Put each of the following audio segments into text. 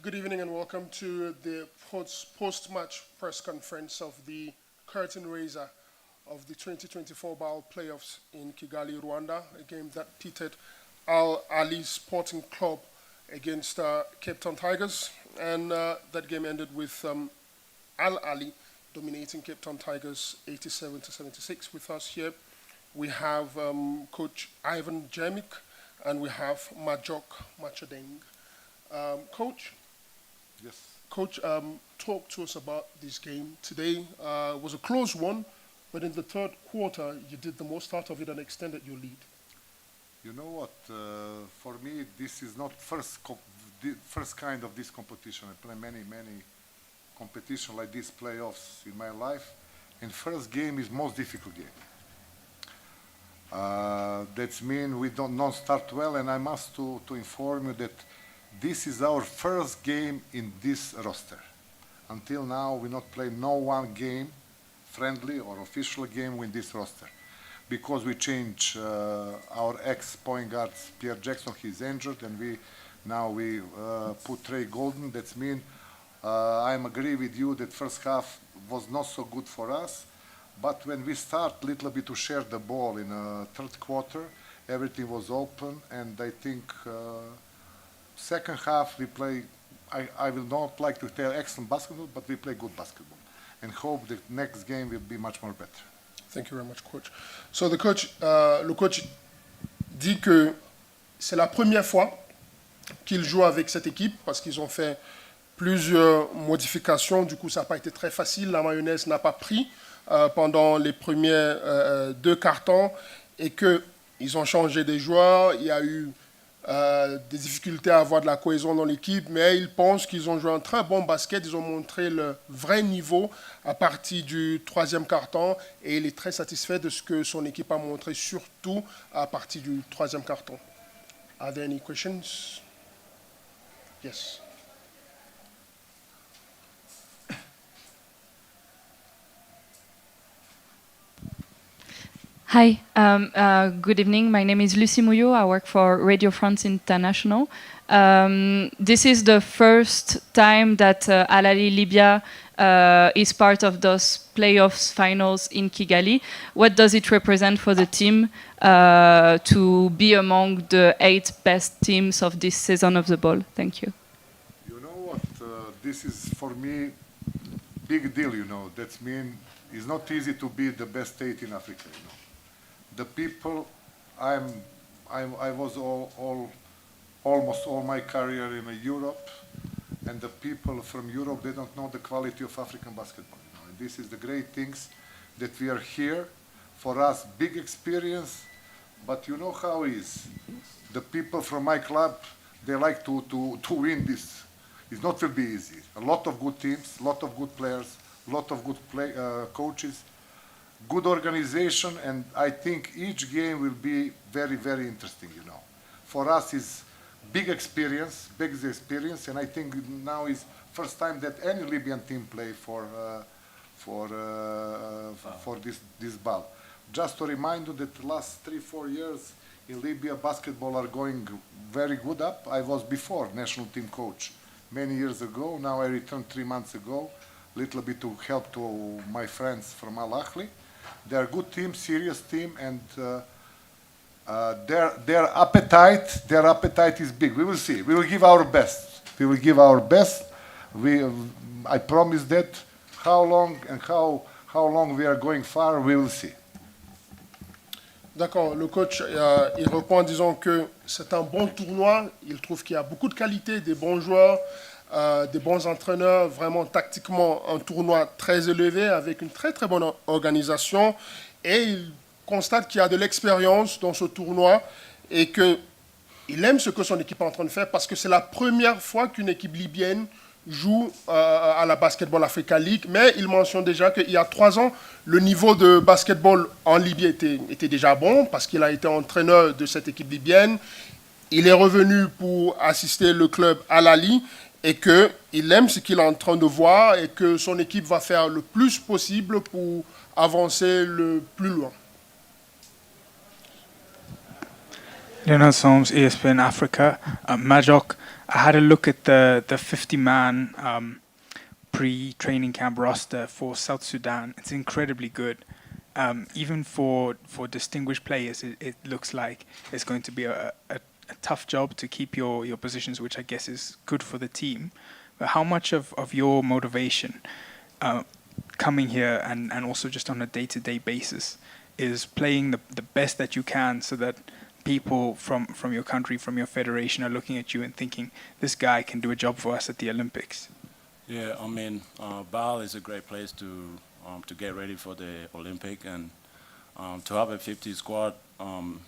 Good evening and welcome to the post-match press conference of the curtain raiser of the 2024 BAL playoffs in Kigali, Rwanda, a game that pitted Ahy Ly Sporting Club against Cape Town Tigers, and that game ended with Ahy Ly dominating Cape Town Tigers 87-76. With us here, we have Coach Ivan Jemik and we have Majok Machadeng. Coach, Yes. Coach, talk to us about this game today. It was a close one, but in the third quarter, you did the most out of it and extended your lead. You know what? For me, this is not first kind of this competition. I play many competition like this playoffs in my life, and first game is most difficult game. That means we don't not start well, and I must to inform you that this is our first game in this roster. Until now, we not play no one game, friendly or official game with this roster, because we change our ex-point guard Pierre Jackson. He's injured, and we put Trey Golden. That means I'm agree with you that first half was not so good for us, but when we start a little bit to share the ball in third quarter, everything was open, and I think. Second half, we play, I will not like to tell excellent basketball, but we play good basketball. And hope the next game will be much more better. Thank you very much, Coach. So le coach dit que c'est la première fois qu'il joue avec cette équipe parce qu'ils ont fait plusieurs modifications. Du coup, ça n'a pas été très facile. La mayonnaise n'a pas pris pendant les premiers deux cartons et qu'ils ont changé des joueurs. Il y a eu des difficultés à avoir de la cohésion dans l'équipe, mais ils pensent qu'ils ont joué un très bon basket. Ils ont montré le vrai niveau à partir du troisième carton et il est très satisfait de ce que son équipe a montré, surtout à partir du troisième carton. Are there any questions? Yes. Hi, good evening. My name is Lucie Mouillot. I work for Radio France International. This is the first time that Al Ahly Libya is part of those playoffs finals in Kigali. What does it represent for the team to be among the 8 best teams of this season of the ball? Thank you. You know what? This is for me big deal. You know that means it's not easy to be the best 8 in Africa. You know. The people, I was almost all my career in Europe, and the people from Europe, they don't know the quality of African basketball. You know? And this is the great things that we are here. For us, big experience, but you know how it is. The people from my club, they like to win this. It's not will be easy. A lot of good teams, a lot of good players, a lot of good coaches. Good organization, and I think each game will be very interesting, you know. For us, it's big experience, and I think now is first time that any Libyan team play for this BAL. Just to remind you that the last 3-4 years in Libya, basketball are going very good up. I was before national team coach many years ago. Now I returned 3 months ago, little bit to help to my friends from Al Ahly. They are a good team, serious team, and their appetite is big. We will see. We will give our best. We will give our best. I promise that. How long and how long we are going far, we will see. D'accord, le coach il répond en disant que c'est un bon tournoi. Il trouve qu'il y a beaucoup de qualité, des bons joueurs. Des bons entraîneurs, vraiment tactiquement un tournoi très élevé avec une très bonne organisation, et il constate qu'il y a de l'expérience dans ce tournoi et qu'il aime ce que son équipe est en train de faire parce que c'est la première fois qu'une équipe libyenne joue à la Basketball Africa League, mais il mentionne déjà qu'il y a 3 ans, le niveau de basketball en Libye était déjà bon parce qu'il a été entraîneur de cette équipe libyenne. Il est revenu pour assister le club Al Ahly et qu'il aime ce qu'il est en train de voir et que son équipe va faire le plus possible pour avancer le plus loin. Leonard Soames, ESPN Africa. Majok, I had a look at the 50-man pre-training camp roster for South Sudan. It's incredibly good. Even for distinguished players, it looks like it's going to be a tough job to keep your positions, which I guess is good for the team. But how much of your motivation coming here and also just on a day-to-day basis is playing the best that you can so that people from your country, from your federation are looking at you and thinking, this guy can do a job for us at the Olympics? Yeah, I mean, BAL is a great place to get ready for the Olympic, and to have a 50 squad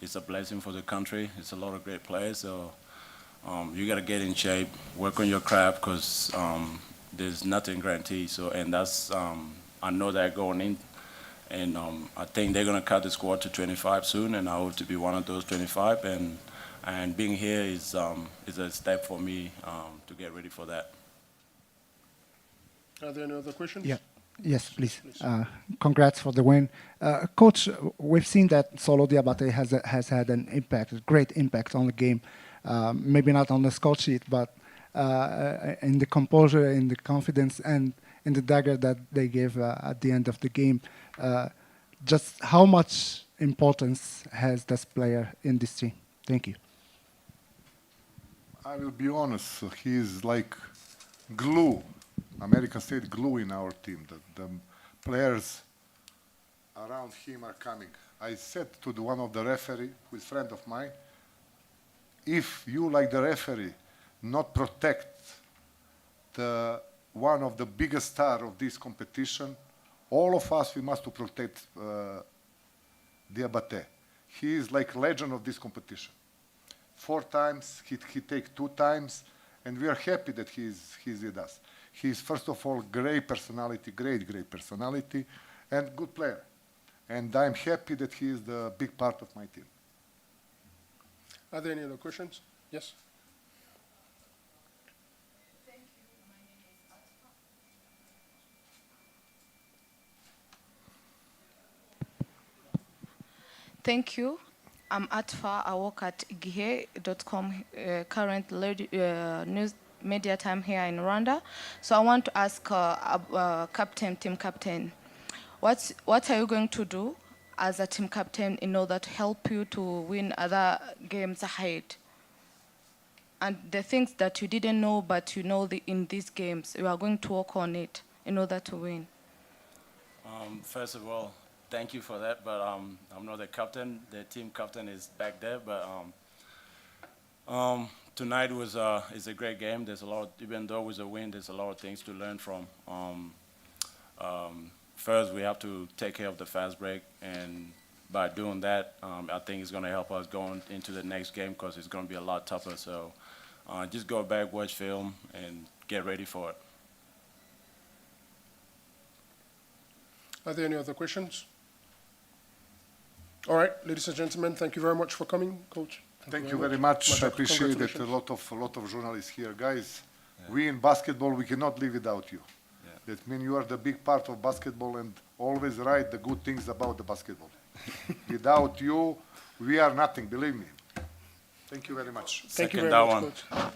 is a blessing for the country. It's a lot of great players, so you got to get in shape, work on your craft, because there's nothing guaranteed. So, and that's I know that going in, and I think they're gonna cut the squad to 25 soon, and I hope to be one of those 25. And being here is a step for me to get ready for that. Are there any other questions? Yeah. Yes, please. Congrats for the win. Coach, we've seen that Solo Diabate has had an impact, a great impact on the game. Maybe not on the score sheet, but in the composure, in the confidence, and in the dagger that they gave at the end of the game. Just how much importance has this player in this team? Thank you. I will be honest, he is like glue, American State glue in our team. The players around him are coming. I said to one of the referee, who is a friend of mine, if you, like the referee, not protect one of the biggest stars of this competition, all of us, we must to protect Diabate. He is like legend of this competition. 4 times, he take 2 times, and we are happy that he's with us. He's first of all great personality, great personality, and good player. And I'm happy that he is the big part of my team. Are there any other questions? Yes. Thank you. I'm Atfa. I work at gihe.com, current news media time here in Rwanda. So I want to ask team captain, what are you going to do as a team captain in order to help you to win other games ahead? And the things that you didn't know, but you know in these games, you are going to work on it in order to win. First of all, thank you for that, but I'm not the captain. The team captain is back there, but tonight is a great game. There's a lot, even though it was a win, there's a lot of things to learn from. First, we have to take care of the fast break, and by doing that, I think it's going to help us going into the next game because it's going to be a lot tougher. So just go back, watch film, and get ready for it. Are there any other questions? All right, ladies and gentlemen, thank you very much for coming, Coach. Thank you very much. I appreciate that a lot of journalists here. Guys, we in basketball, we cannot live without you. Yeah. That means you are the big part of basketball and always write the good things about the basketball. Without you, we are nothing, believe me. Thank you very much. Thank you very much, Coach.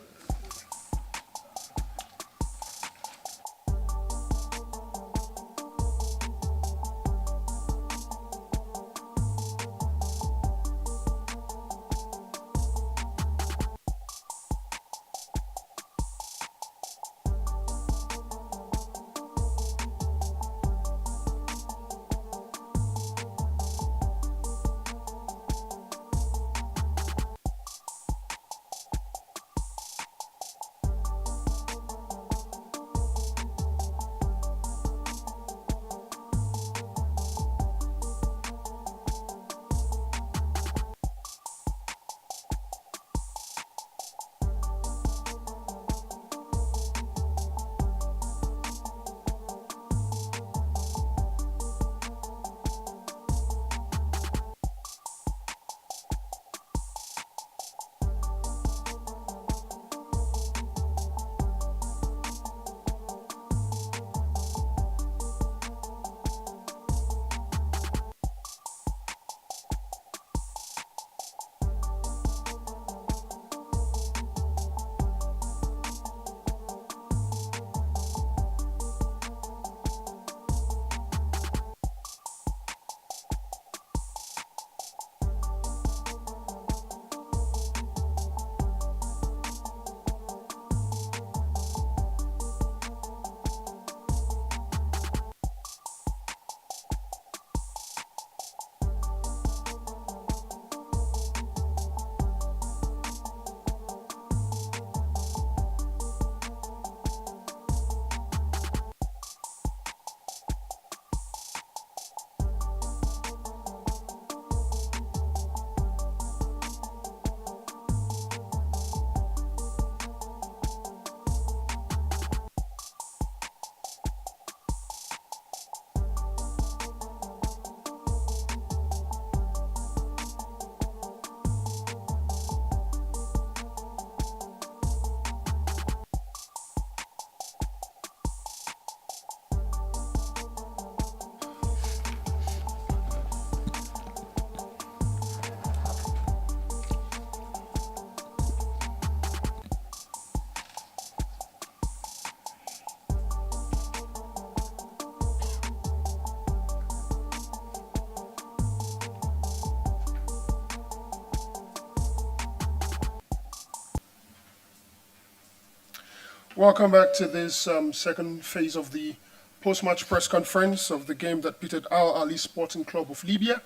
Welcome back to this second phase of the post-match press conference of the game that pitted Ahy Ly Sporting Club of Libya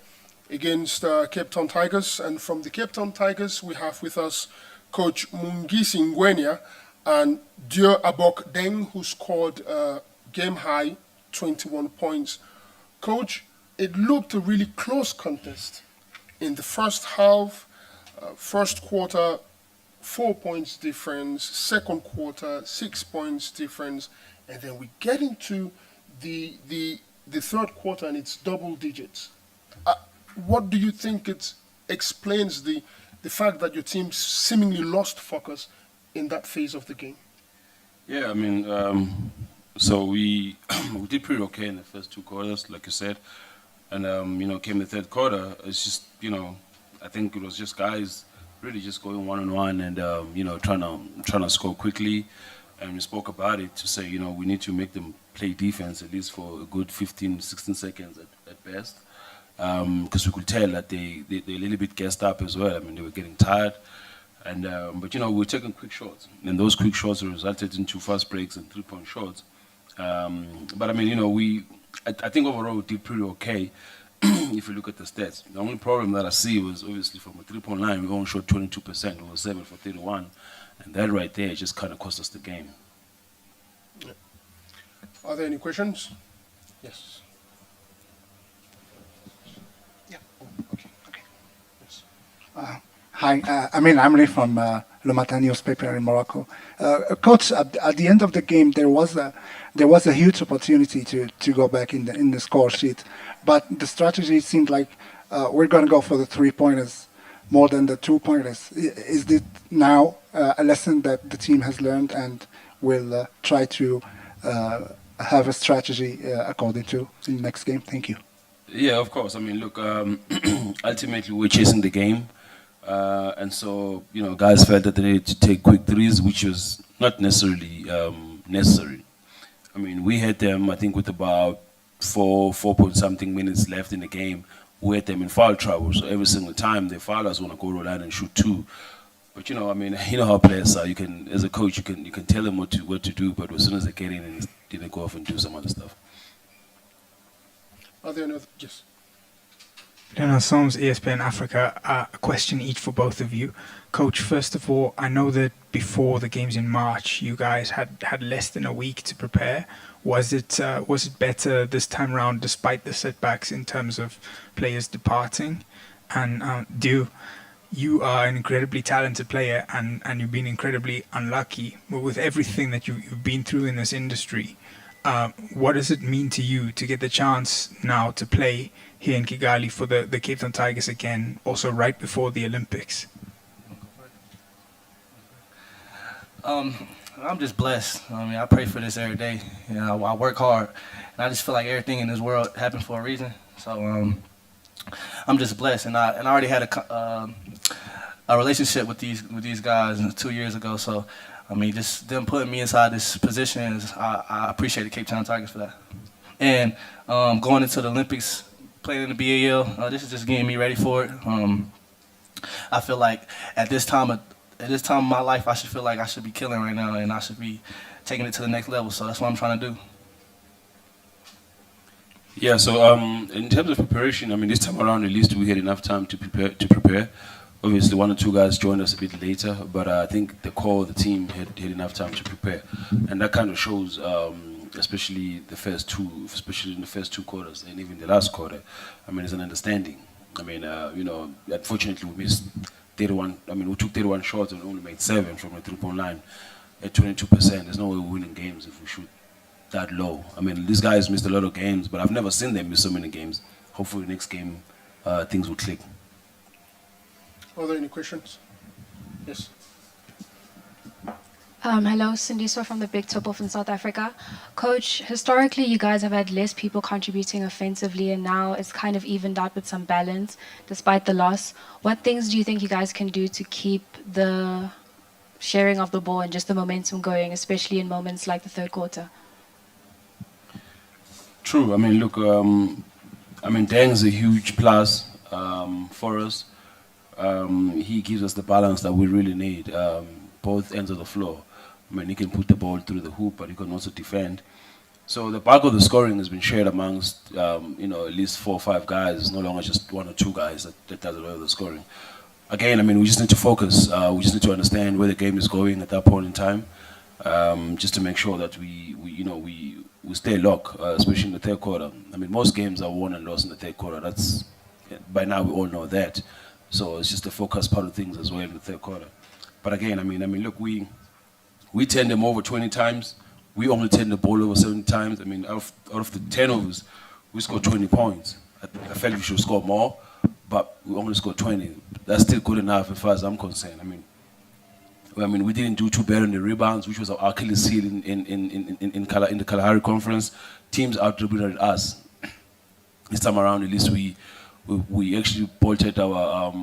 against Cape Town Tigers. And from the Cape Town Tigers, we have with us Coach Mungisi Ngwenya and Dieu Abok Deng, who scored game-high 21 points. Coach, it looked a really close contest. In the first half, first quarter, 4 points difference, second quarter, 6 points difference, and then we get into the third quarter and it's double digits. What do you think it explains the fact that your team seemingly lost focus in that phase of the game? Yeah, I mean, so we we did pretty okay in the first two quarters, like you said, and came the third quarter. It's just I think it was just guys really just going one-on-one and trying to score quickly, and we spoke about it to say we need to make them play defense at least for a good 15-16 seconds at best, because we could tell that they're a little bit gassed up as well. I mean, they were getting tired, and but we were taking quick shots, and those quick shots resulted into fast breaks and 3-point shots. But I mean, I think overall we did pretty okay. If you look at the stats, the only problem that I see was obviously from a 3-point line, we only shot 22%, or 7 for 31, and that right there just kind of cost us the game. Yeah. Are there any questions? Yes. Yeah. Oh, okay. Yes. Hi, I'm Amri from Le Matin newspaper in Morocco. Coach, at the end of the game, there was a huge opportunity to go back in the score sheet, but the strategy seemed like we're going to go for the 3-pointers more than the 2-pointers. Is it now a lesson that the team has learned and will try to have a strategy according to in the next game? Thank you. Yeah, of course. I mean, look, ultimately we're chasing the game. And so, guys felt that they needed to take quick threes, which was not necessarily necessary. I mean, we had them, I think, with about 4-point-something minutes left in the game. We had them in foul trouble. So every single time they foul us, want to go to the line and shoot 2. But I mean, how players are. You can, as a coach, you can tell them what to do. But as soon as they get in, they go off and do some other stuff. Are there any other? Yes. Leonard Soms, ESPN Africa. A question each for both of you. Coach, first of all, I know that before the games in March, you guys had less than a week to prepare. Was it better this time around, despite the setbacks in terms of players departing? And you are an incredibly talented player, and you've been incredibly unlucky. But with everything that you've been through in this industry, what does it mean to you to get the chance now to play here in Kigali for the Cape Town Tigers again, also right before the Olympics? I'm just blessed. I mean, I pray for this every day. I work hard, and I just feel like everything in this world happened for a reason. So I'm just blessed, and I already had a relationship with these guys 2 years ago. So I mean, just them putting me inside this position, I appreciate the Cape Town Tigers for that. And going into the Olympics, playing in the BAL, this is just getting me ready for it. I feel like at this time of my life, I should feel like I should be killing right now, and I should be taking it to the next level. So that's what I'm trying to do. Yeah. So in terms of preparation, I mean, this time around, at least we had enough time to prepare. Obviously, 1 or 2 guys joined us a bit later, but I think the core of the team had enough time to prepare, and that kind of shows, especially in the first 2 quarters, and even the last quarter. I mean, it's an understanding. I mean, unfortunately, we missed 31. I mean, we took 31 shots and only made 7 from the 3-point line at 22%. There's no way we're winning games if we shoot that low. I mean, these guys missed a lot of games, but I've never seen them miss so many games. Hopefully, next game things will click. Are there any questions? Yes. Hello, Cindy from the Big Top in South Africa. Coach, historically you guys have had less people contributing offensively, and now it's kind of evened out with some balance despite the loss. What things do you think you guys can do to keep the sharing of the ball and just the momentum going, especially in moments like the third quarter? True. I mean, look, Deng's a huge plus for us. He gives us the balance that we really need, both ends of the floor. I mean, he can put the ball through the hoop, but he can also defend. So the bulk of the scoring has been shared amongst, at least 4 or 5 guys. It's no longer just 1 or 2 guys that does a lot of the scoring. Again, I mean, we just need to focus. We just need to understand where the game is going at that point in time, just to make sure that we stay locked, especially in the third quarter. I mean, most games are won and lost in the third quarter. That's by now we all know that. So it's just the focus part of things as well in the third quarter. But again, I mean, look, we turn them over 20 times. We only turn the ball over 7 times. I mean, out of the turnovers, we scored 20 points. I felt we should score more, but we only scored 20. That's still good enough as far as I'm concerned. I mean, we didn't do too bad on the rebounds, which was our Achilles heel in the Kalahari Conference. Teams out-dribbled us. This time around, at least we actually bolted our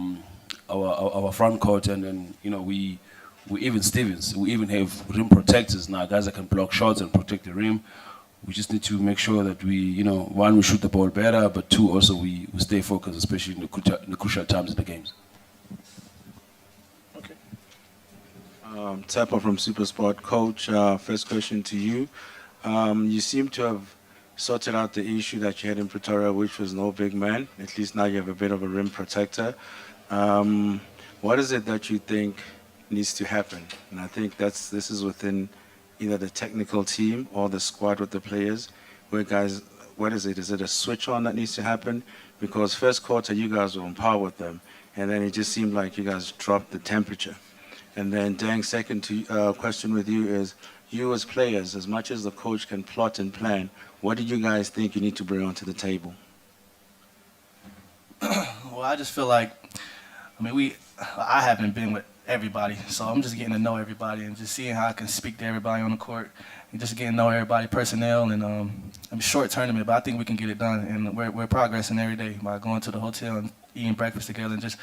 front court, and then we even Stevens. We even have rim protectors now, guys that can block shots and protect the rim. We just need to make sure that one, we shoot the ball better, but 2, also we stay focused, especially in the crucial times in the games. Okay. Tapper from Supersport. Coach, first question to you. You seem to have sorted out the issue that you had in Pretoria, which was no big man. At least now you have a bit of a rim protector. What is it that you think needs to happen? And I think this is within either the technical team or the squad with the players, where guys, what is it? Is it a switch on that needs to happen? Because first quarter you guys were on par with them, and then it just seemed like you guys dropped the temperature. And then Dang, second question with you is, you as players, as much as the coach can plot and plan, what do you guys think you need to bring onto the table? Well, I just feel like, I haven't been with everybody, so I'm just getting to know everybody and just seeing how I can speak to everybody on the court and just getting to know everybody, personnel, and short tournament, but I think we can get it done, and we're progressing every day by going to the hotel and eating breakfast together and just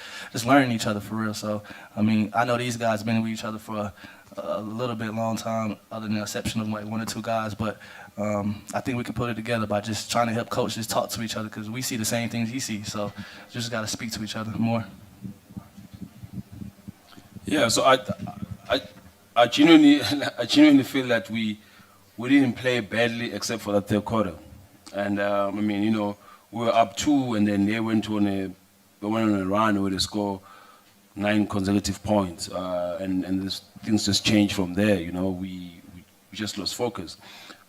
learning each other for real. So, I know these guys have been with each other for a little bit long time, other than the exception of like 1 or 2 guys, but I think we can put it together by just trying to help coaches talk to each other, because we see the same things he sees, so just got to speak to each other more. Yeah, so I genuinely feel that we didn't play badly except for the third quarter, and we were up 2, and then they went on a run where they scored 9 consecutive points, and things just changed from there. We just lost focus,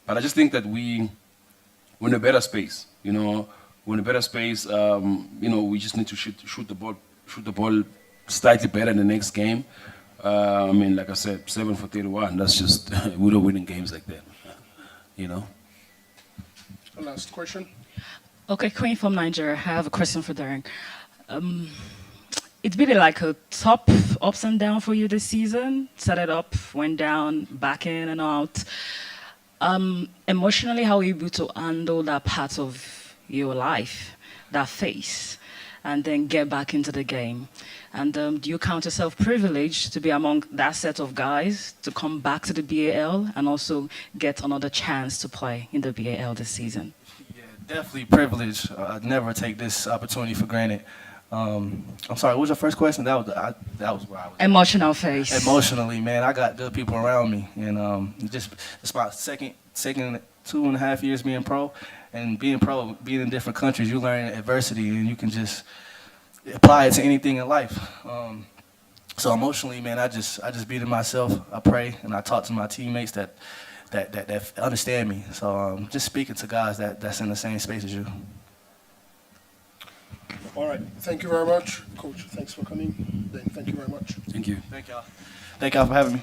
but I just think that we're in a better space. We're in a better space. We just need to shoot the ball slightly better in the next game. Like I said, 7 for 31. That's just we're not winning games like that. Last question. Okay, Queen from Nigeria. I have a question for Darren. It's been like a top ups and down for you this season. Set it up, went down, back in and out. Emotionally, how are you able to handle that part of your life, that phase, and then get back into the game? And do you count yourself privileged to be among that set of guys to come back to the BAL and also get another chance to play in the BAL this season? Yeah, definitely privileged. I'd never take this opportunity for granted. I'm sorry, what was your first question? That was where I was. Emotional phase. Emotionally, man, I got good people around me, and it's my second 2.5 years being pro, and being in different countries, you learn adversity, and you can just apply it to anything in life. So emotionally, man, I just beat it myself. I pray and I talk to my teammates that understand me. So just speaking to guys that's in the same space as you. All right. Thank you very much, Coach. Thanks for coming. Thank you very much. Thank you. Thank y'all. Thank y'all for having me.